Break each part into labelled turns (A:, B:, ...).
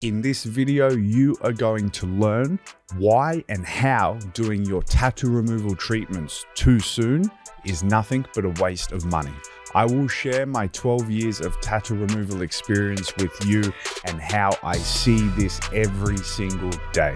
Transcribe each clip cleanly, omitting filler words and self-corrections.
A: In this video, you are going to learn why and how doing your tattoo removal treatments too soon is nothing but a waste of money. I will share my 12 years of tattoo removal experience with you and how I see this every single day.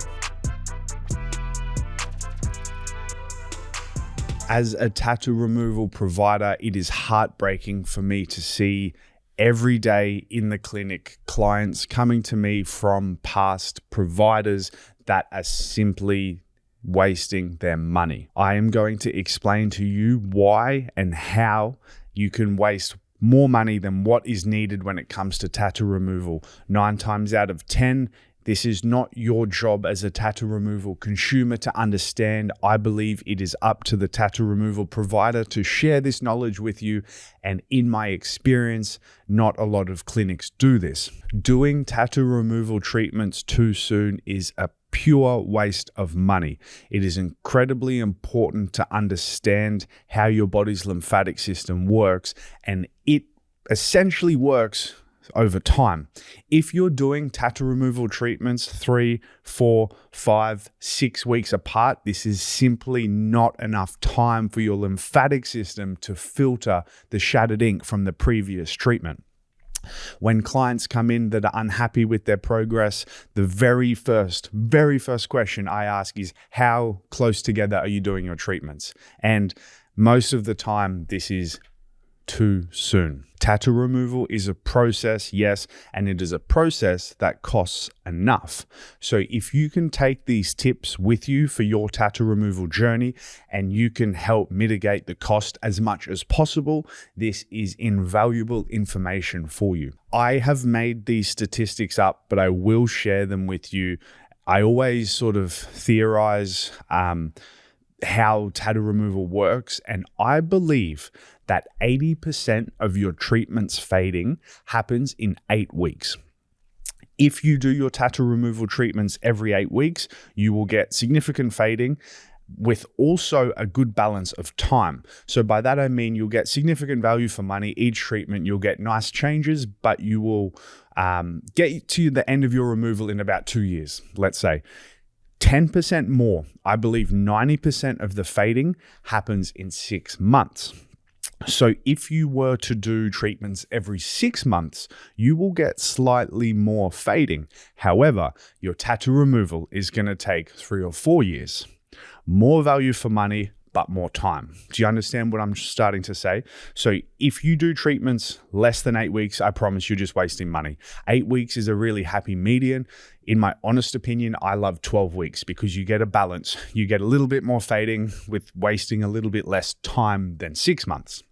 A: As a tattoo removal provider, it is heartbreaking for me to see every day in the clinic clients coming to me from past providers that are simply wasting their money. I am going to explain to you why and how you can waste more money than what is needed when it comes to tattoo removal. 9 times out of 10, this is not your job as a tattoo removal consumer to understand. I believe it is up to the tattoo removal provider to share this knowledge with you. And in my experience, not a lot of clinics do this. Doing tattoo removal treatments too soon is a pure waste of money. It is incredibly important to understand how your body's lymphatic system works, and it essentially works over time. If you're doing tattoo removal treatments 3, 4, 5, 6 weeks apart, this is simply not enough time for your lymphatic system to filter the shattered ink from the previous treatment. When clients come in that are unhappy with their progress, the very first question I ask is, how close together are you doing your treatments? And most of the time, this is too soon. Tattoo removal is a process, yes, and it is a process that costs enough. So if you can take these tips with you for your tattoo removal journey and you can help mitigate the cost as much as possible, this is invaluable information for you. I have made these statistics up, but I will share them with you. I always sort of theorize how tattoo removal works, and I believe that 80% of your treatments fading happens in 8 weeks. If you do your tattoo removal treatments every 8 weeks, you will get significant fading with also a good balance of time. So by that I mean you'll get significant value for money each treatment, you'll get nice changes, but you will get to the end of your removal in about 2 years, let's say. 10% more, I believe 90% of the fading happens in 6 months. So if you were to do treatments every 6 months, you will get slightly more fading. However, your tattoo removal is going to take 3 or 4 years. More value for money, but more time. Do you understand what I'm starting to say? So if you do treatments less than 8 weeks, I promise you're just wasting money. 8 weeks is a really happy median. In my honest opinion, I love 12 weeks because you get a balance. You get a little bit more fading with wasting a little bit less time than 6 months.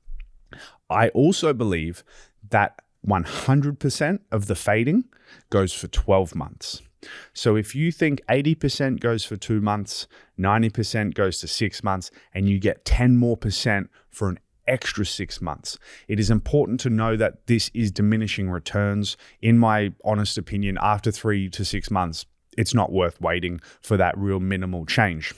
A: I also believe that 100% of the fading goes for 12 months. So if you think 80% goes for 2 months, 90% goes to 6 months, and you get 10% more for an extra 6 months, it is important to know that this is diminishing returns. In my honest opinion, after 3 to 6 months, it's not worth waiting for that real minimal change.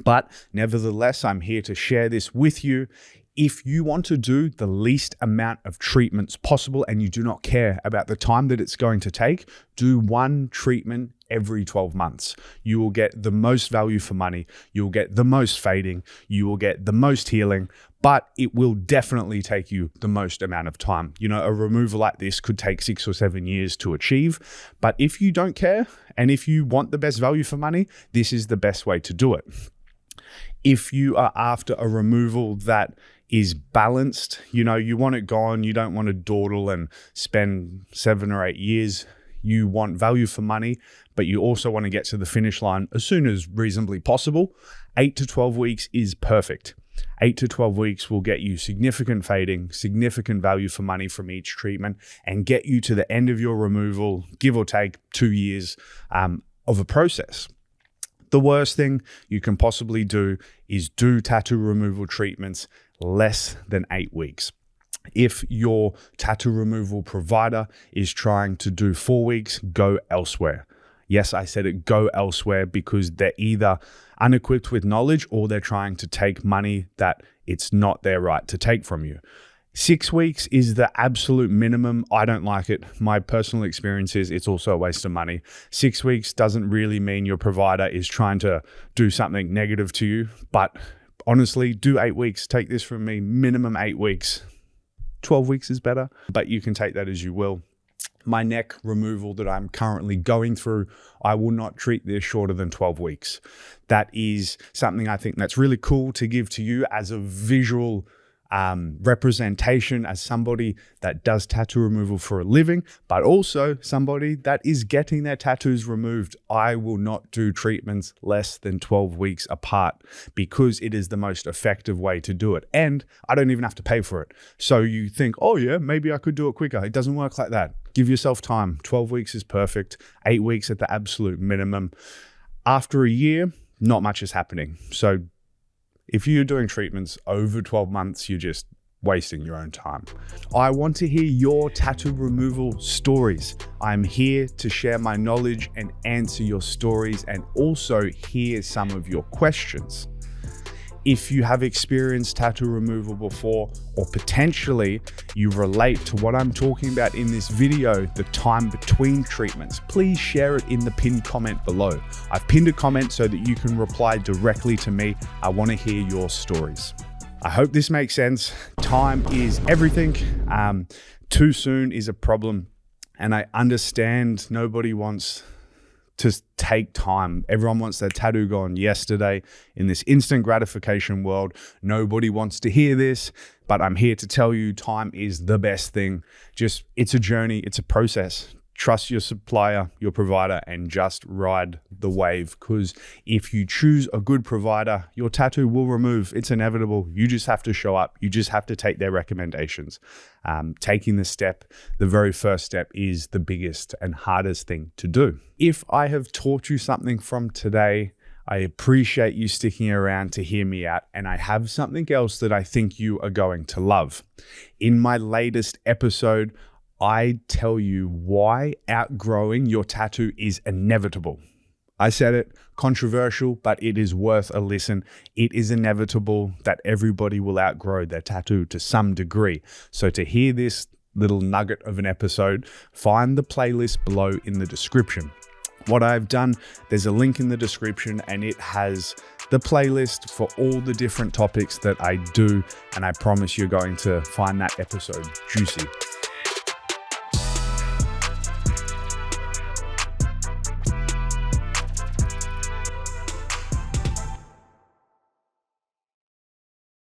A: But nevertheless, I'm here to share this with you. If you want to do the least amount of treatments possible and you do not care about the time that it's going to take, do 1 treatment every 12 months. You will get the most value for money. You'll get the most fading. You will get the most healing, but it will definitely take you the most amount of time. You know, a removal like this could take 6 or 7 years to achieve, but if you don't care and if you want the best value for money, this is the best way to do it. If you are after a removal that is balanced, you know, you want it gone, you don't want to dawdle and spend 7 or 8 years. You want value for money, but you also want to get to the finish line as soon as reasonably possible. 8 to 12 weeks is perfect. 8 to 12 weeks will get you significant fading, significant value for money from each treatment, and get you to the end of your removal, give or take 2 years of a process. The worst thing you can possibly do is do tattoo removal treatments less than 8 weeks. If your tattoo removal provider is trying to do 4 weeks, go elsewhere. Yes, I said it, go elsewhere, because they're either unequipped with knowledge or they're trying to take money that it's not their right to take from you. 6 weeks is the absolute minimum. I don't like it. My personal experience is it's also a waste of money. 6 weeks doesn't really mean your provider is trying to do something negative to you, but honestly, do 8 weeks. Take this from me, minimum 8 weeks. 12 weeks is better, but you can take that as you will. My neck removal that I'm currently going through, I will not treat this shorter than 12 weeks. That is something I think that's really cool to give to you as a visual representation, as somebody that does tattoo removal for a living, but also somebody that is getting their tattoos removed. I will not do treatments less than 12 weeks apart because it is the most effective way to do it. And I don't even have to pay for it. So you think, oh yeah, maybe I could do it quicker. It doesn't work like that. Give yourself time. 12 weeks is perfect. 8 weeks at the absolute minimum. After a year, not much is happening. So if you're doing treatments over 12 months, you're just wasting your own time. I want to hear your tattoo removal stories. I'm here to share my knowledge and answer your stories and also hear some of your questions. If you have experienced tattoo removal before, or potentially you relate to what I'm talking about in this video, the time between treatments, please share it in the pinned comment below. I've pinned a comment so that you can reply directly to me. I want to hear your stories. I hope this makes sense. Time is everything. Too soon is a problem. And I understand nobody wants to take time. Everyone wants their tattoo gone yesterday in this instant gratification world. Nobody wants to hear this, but I'm here to tell you time is the best thing. It's a journey, it's a process. Trust your supplier, your provider, and just ride the wave. Because if you choose a good provider, your tattoo will remove. It's inevitable. You just have to show up. You just have to take their recommendations. Taking the step, the very first step, is the biggest and hardest thing to do. If I have taught you something from today, I appreciate you sticking around to hear me out, and I have something else that I think you are going to love. In my latest episode, I tell you why outgrowing your tattoo is inevitable. I said it, controversial, but it is worth a listen. It is inevitable that everybody will outgrow their tattoo to some degree. So to hear this little nugget of an episode, find the playlist below in the description. What I've done, there's a link in the description and it has the playlist for all the different topics that I do. And I promise you're going to find that episode juicy.